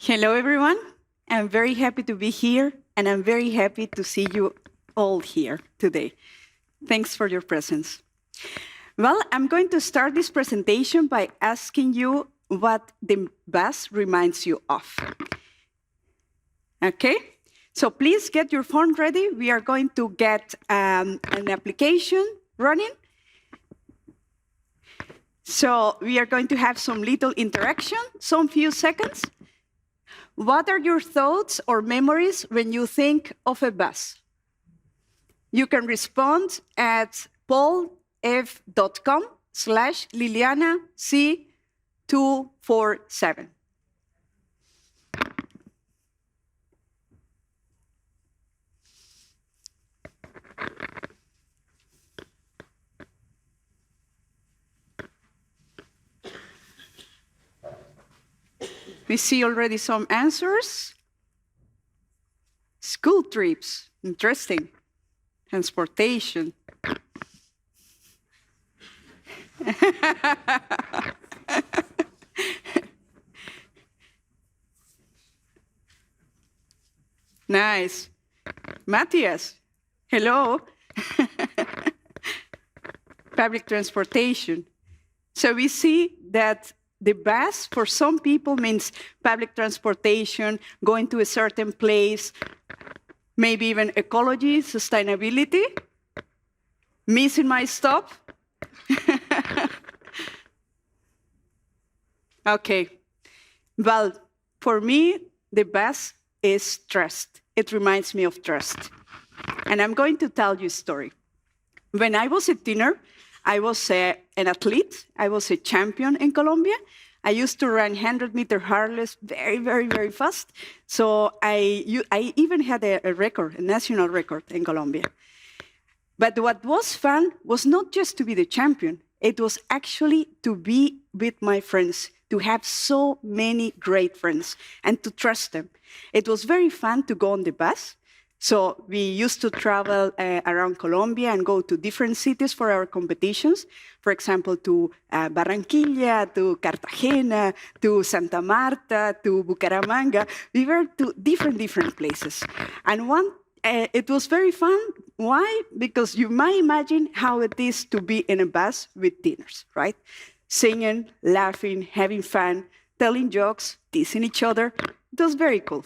Hello, everyone. I'm very happy to be here, and I'm very happy to see you all here today. Thanks for your presence. Well, I'm going to start this presentation by asking you what the bus reminds you of. Okay? So please get your phone ready. We are going to get an application running. So we are going to have some little interaction, some few seconds. What are your thoughts or memories when you think of a bus? You can respond at paulf.com/LilianaC247. We see already some answers. School trips, interesting. Transportation. Nice. Matthias, hello. Public transportation. So we see that the bus, for some people, means public transportation, going to a certain place, maybe even ecology, sustainability. Missing my stop? Okay. Well, for me, the bus is trust. It reminds me of trust. And I'm going to tell you a story. When I was a teenager, I was an athlete. I was a champion in Colombia. I used to run 100-meter hurdles very, very, very fast. So I even had a record, a national record in Colombia. But what was fun was not just to be the champion. It was actually to be with my friends, to have so many great friends and to trust them. It was very fun to go on the bus. So we used to travel around Colombia and go to different cities for our competitions. For example, to Barranquilla, to Cartagena, to Santa Marta, to Bucaramanga. We were to different places. And it was very fun. Why? Because you might imagine how it is to be in a bus with teenagers, right? Singing, laughing, having fun, telling jokes, teasing each other. It was very cool.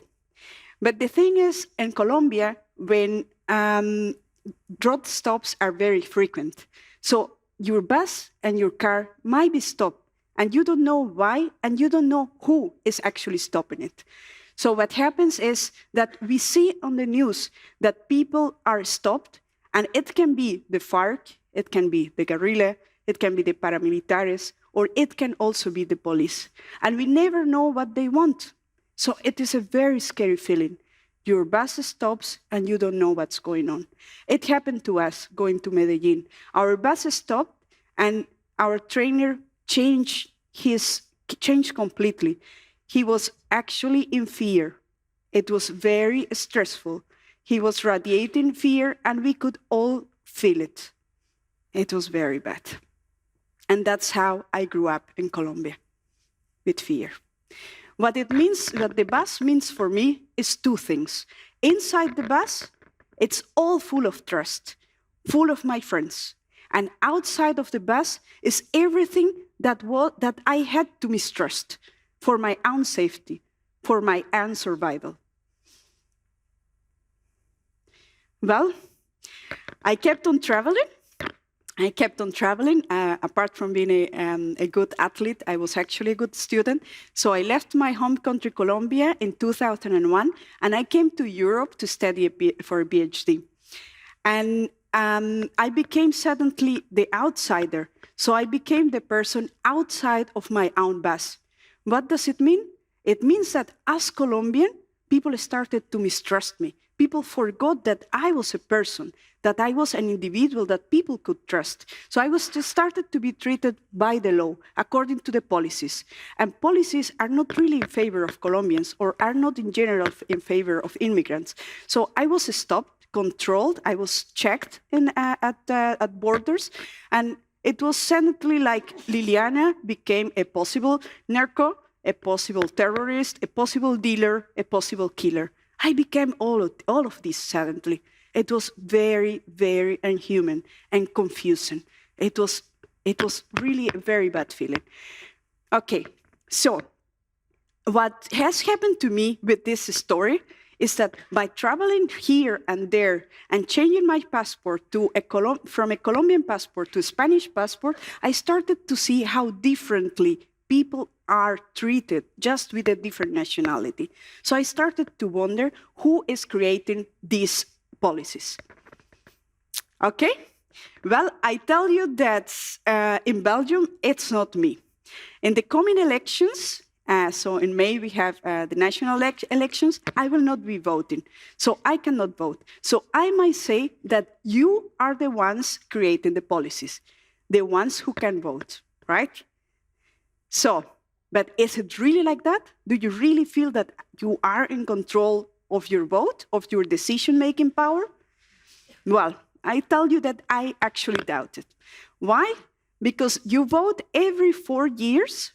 But the thing is, in Colombia, when road stops are very frequent. So your bus and your car might be stopped, and you don't know why, and you don't know who is actually stopping it. So what happens is that we see on the news that people are stopped, and it can be the FARC, it can be the guerrilla, it can be the paramilitares, or it can also be the police. And we never know what they want. So it is a very scary feeling. Your bus stops and you don't know what's going on. It happened to us going to Medellin. Our bus stopped and our trainer changed completely. He was actually in fear. It was very stressful. He was radiating fear and we could all feel it. It was very bad. And that's how I grew up in Colombia, with fear. What it means, what the bus means for me, is two things. Inside the bus, it's all full of trust, full of my friends. And outside of the bus is everything that I had to mistrust for my own safety, for my own survival. Well, I kept on traveling. Apart from being a good athlete, I was actually a good student. So I left my home country, Colombia, in 2001, and I came to Europe to study for a PhD. And I became suddenly the outsider. So I became the person outside of my own bus. What does it mean? It means that as Colombian, people started to mistrust me. People forgot that I was a person, that I was an individual that people could trust. So I was just started to be treated by the law, according to the policies. And policies are not really in favor of Colombians or are not in general in favor of immigrants. So I was stopped, controlled, I was checked at borders, and it was suddenly like Liliana became a possible narco, a possible terrorist, a possible dealer, a possible killer. I became all of this suddenly. It was very, very inhuman and confusing. It was really a very bad feeling. Okay, so what has happened to me with this story is that by traveling here and there and changing my passport to from a Colombian passport to a Spanish passport, I started to see how differently people are treated just with a different nationality. So I started to wonder who is creating these policies. Okay, well, I tell you that in Belgium, it's not me. In the coming elections, so in May we have the national elections, I will not be voting. So I cannot vote. So I might say that you are the ones creating the policies, the ones who can vote, right? So, but is it really like that? Do you really feel that you are in control of your vote, of your decision-making power? Well, I tell you that I actually doubt it. Why? Because you vote every 4 years,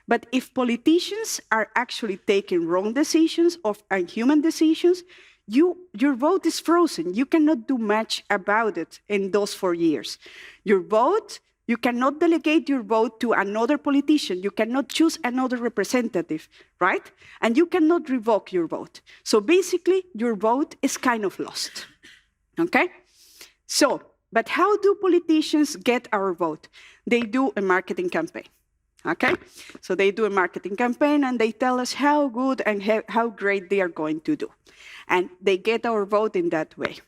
but if politicians are actually taking wrong decisions or unhuman decisions, your vote is frozen. You cannot do much about it in those 4 years. Your vote, you cannot delegate your vote to another politician. You cannot choose another representative, right? And you cannot revoke your vote. So basically, your vote is kind of lost, okay? So, but how do politicians get our vote? They do a marketing campaign. Okay, so they do a marketing campaign and they tell us how good and how great they are going to do. And they get our vote in that way,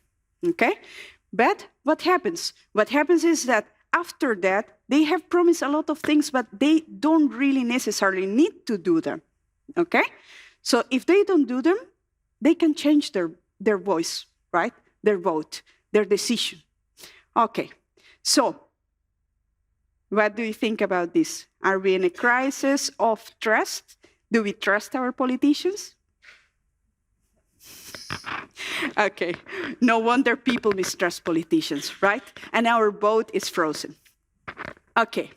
okay? But what happens? What happens is that after that, they have promised a lot of things, but they don't really necessarily need to do them, okay? So if they don't do them, they can change their voice, right? Their vote, their decision. Okay, so what do you think about this? Are we in a crisis of trust? Do we trust our politicians? Okay, no wonder people mistrust politicians, right? And our vote is frozen. Okay,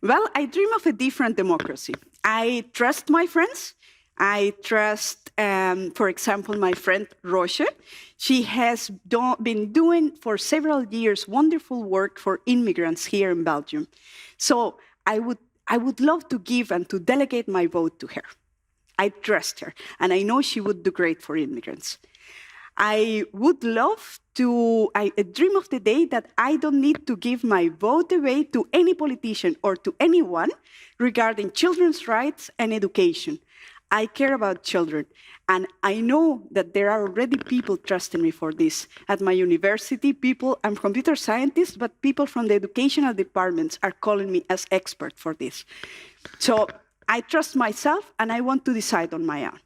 well, I dream of a different democracy. I trust my friends. I trust, for example, my friend Roche. She has been doing for several years wonderful work for immigrants here in Belgium. So I would love to give and to delegate my vote to her. I trust her, and I know she would do great for immigrants. I would love to, I dream of the day that I don't need to give my vote away to any politician or to anyone regarding children's rights and education. I care about children, and I know that there are already people trusting me for this. At my university, I'm computer scientist, but people from the educational departments are calling me as expert for this. So I trust myself, and I want to decide on my own.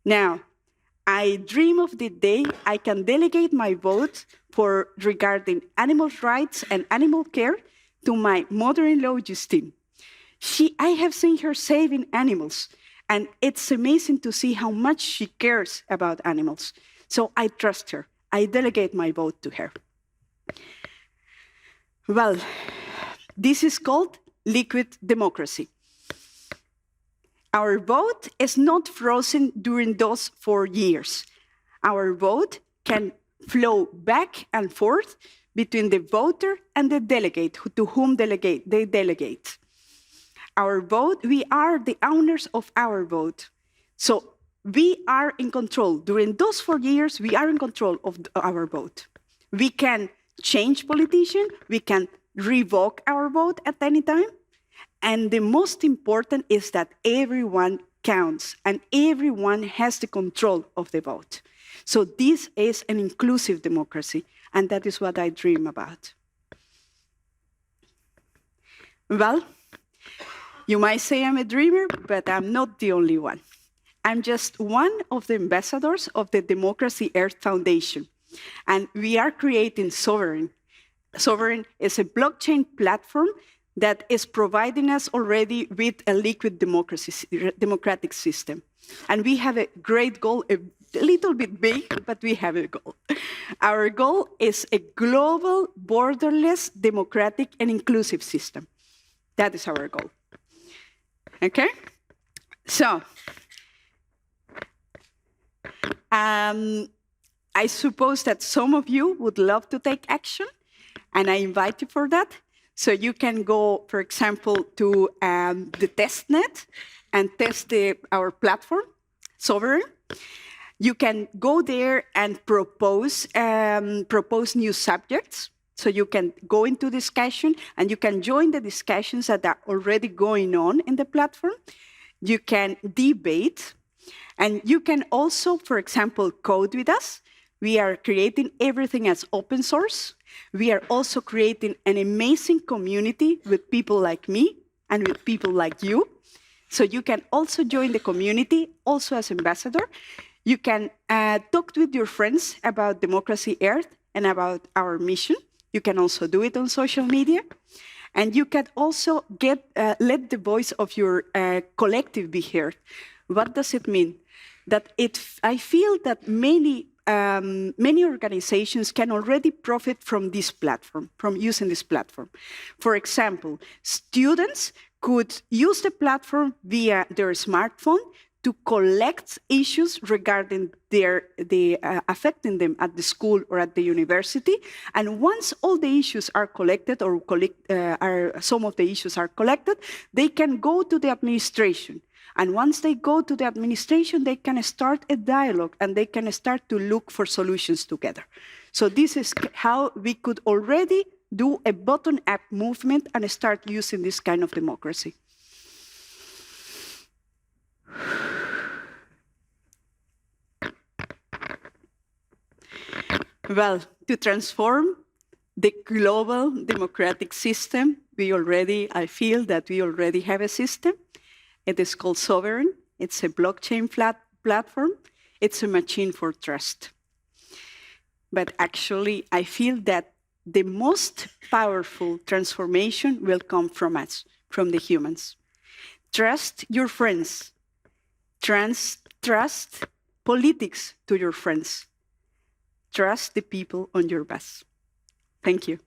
Now, I dream of the day I can delegate my vote regarding animal rights and animal care to my mother-in-law, Justine. I have seen her saving animals. And it's amazing to see how much she cares about animals. So I trust her. I delegate my vote to her. Well, this is called liquid democracy. Our vote is not frozen during those 4 years. Our vote can flow back and forth between the voter and the delegate, to whom they delegate. Our vote, we are the owners of our vote. So we are in control. During those 4 years, we are in control of our vote. We can change politician, we can revoke our vote at any time. And the most important is that everyone counts and everyone has the control of the vote. So this is an inclusive democracy, and that is what I dream about. Well, you might say I'm a dreamer, but I'm not the only one. I'm just one of the ambassadors of the Democracy Earth Foundation, and we are creating Soaring. Soaring is a blockchain platform that is providing us already with a liquid democratic system. And we have a great goal, a little bit big, but we have a goal. Our goal is a global, borderless, democratic, and inclusive system. That is our goal. Okay? So, I suppose that some of you would love to take action, and I invite you for that. So you can go, for example, to the testnet and test our platform, Sovereign. You can go there and propose new subjects. So you can go into discussion, and you can join the discussions that are already going on in the platform. You can debate, and you can also, for example, code with us. We are creating everything as open source. We are also creating an amazing community with people like me and with people like you. So you can also join the community, also as ambassador. You can talk with your friends about Democracy Earth and about our mission. You can also do it on social media. And you can also let the voice of your collective be heard. What does it mean? That I feel that many organizations can already profit from this platform, from using this platform. For example, students could use the platform via their smartphone to collect issues regarding affecting them at the school or at the university. And once all the issues are collected, or some of the issues are collected, they can go to the administration. And once they go to the administration, they can start a dialogue, and they can start to look for solutions together. So this is how we could already do a bottom-up movement and start using this kind of democracy. Well, to transform the global democratic system, I feel that we already have a system. It is called Sovereign. It's a blockchain platform. It's a machine for trust. But actually, I feel that the most powerful transformation will come from us, from the humans. Trust your friends. Trust politics to your friends. Trust the people on your bus. Thank you.